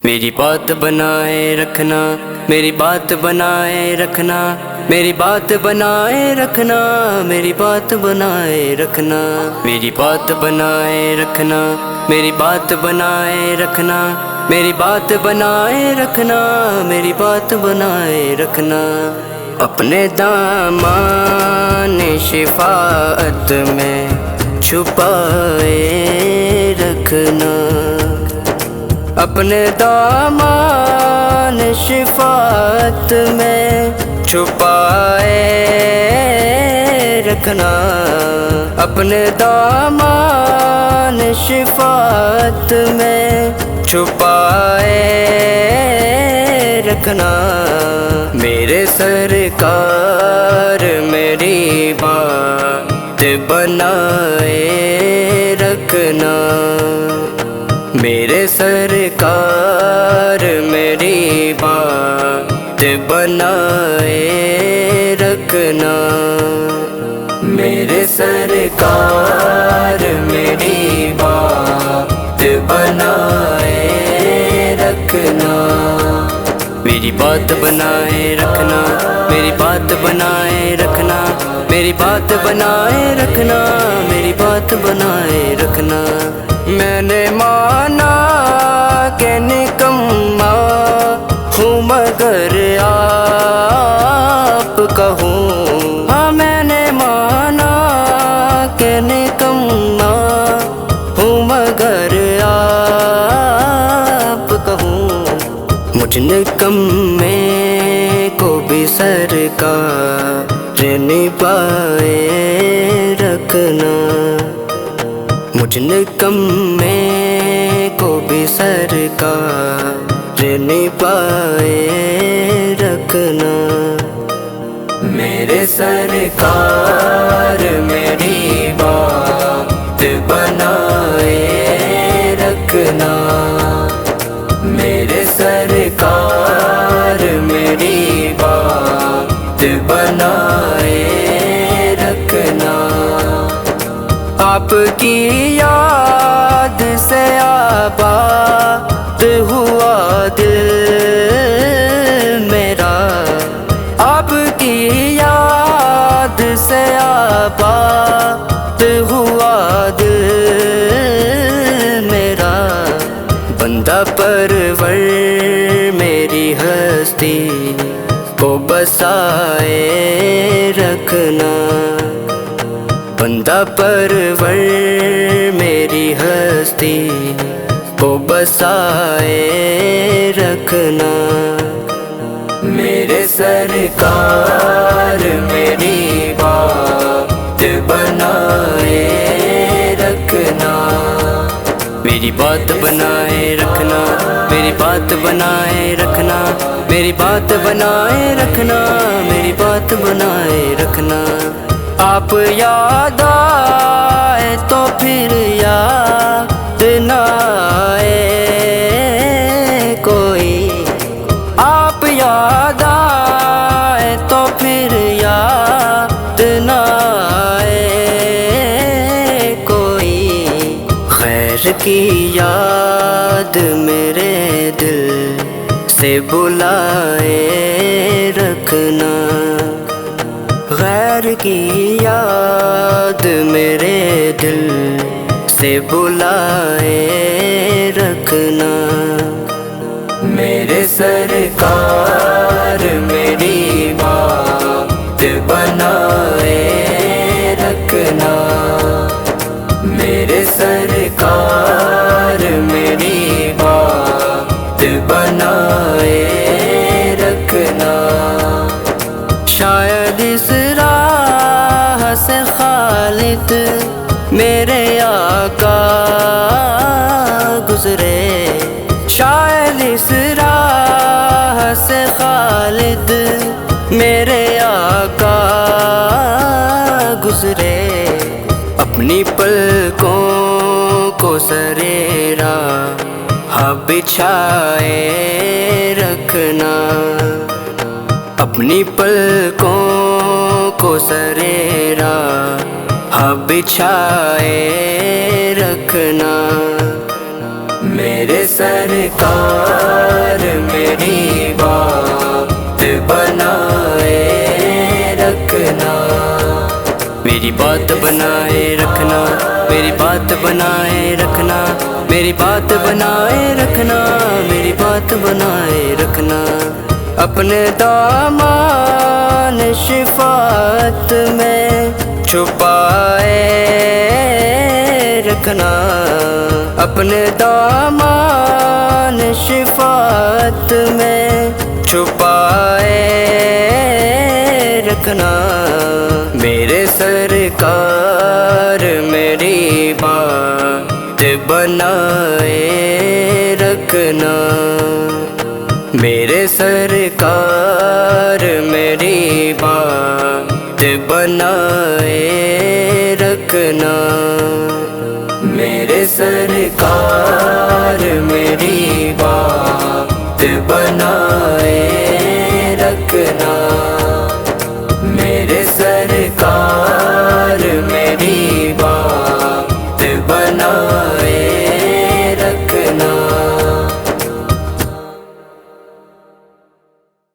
میری بات بنائے رکھنا، میری بات بنائے رکھنا، میری بات بنائے رکھنا، میری بات بنائے رکھنا، میری بات بنائے رکھنا، میری بات بنائے رکھنا، میری بات بنائے رکھنا، میری بات بنائے رکھنا، اپنے دامان شفاعت میں چھپائے رکھنا، اپنے دامان شفاعت میں چھپائے رکھنا، اپنے دامان شفاعت میں چھپائے رکھنا، میرے سرکار میری بات بنائے رکھنا، میرے سرکار میری بات بنائے رکھنا، میرے سرکار میری بات بنائے رکھنا، میری بات بنائے رکھنا، میری بات بنائے رکھنا، میری بات بنائے رکھنا، میری بات بنائے رکھنا، میں نے مانا کہ نکما ہوں مگر آپ کا ہوں، ہاں میں نے مانا کہ نکما ہوں مگر آپ کا ہوں، مجھ نکمے کو بھی سرکار نبھائے رکھنا، مجھ نکمے کو بھی سرکار نبھائے رکھنا، میرے سرکار میری بات بنائے رکھنا، میرے سرکار میری بات بنائے رکھنا، آپ کی یاد سے آباد ہوا دل میرا، آپ کی یاد سے آباد ہوا دل میرا، بندہ پرور میری ہستی کو بسائے رکھنا، بندہ پرور میری ہستی کو بسائے رکھنا، میرے سرکار میری بات بنائے رکھنا، میری بات بنائے رکھنا، میری بات بنائے رکھنا، میری بات بنائے رکھنا، میری بات بنائے رکھنا، آپ یاد آئے تو پھر یاد نہ آئے کوئی، آپ یاد آئے تو پھر یاد نہ آئے کوئی، خیر کی یاد میرے دل سے بلائے رکھنا، غیر کی یاد میرے دل سے بلائے رکھنا، میرے سرکار میری بات بنائے رکھنا، میرے سرکار میری بات بنائے رکھنا، شاید اس راہ سے خالد میرے آقا گزرے، شاید اس راہ سے خالد میرے آقا گزرے، اپنی پلکوں کو سرے راہ بچھائے رکھنا، اپنی پلکوں کو سرے راہ بچھائے رکھنا، میرے سرکار میری بات بنائے رکھنا، میری بات بنائے رکھنا، میری بات بنائے رکھنا، میری بات بنائے رکھنا، میری بات بنائے رکھنا، اپنے دامان شفاعت میں چھپائے رکھنا، اپنے دامان شفاعت میں چھپائے رکھنا، میرے سرکار میری بات بنائے رکھنا، میرے سرکار میری بات بنائے رکھنا، میرے سرکار میری بات بنائے رکھنا۔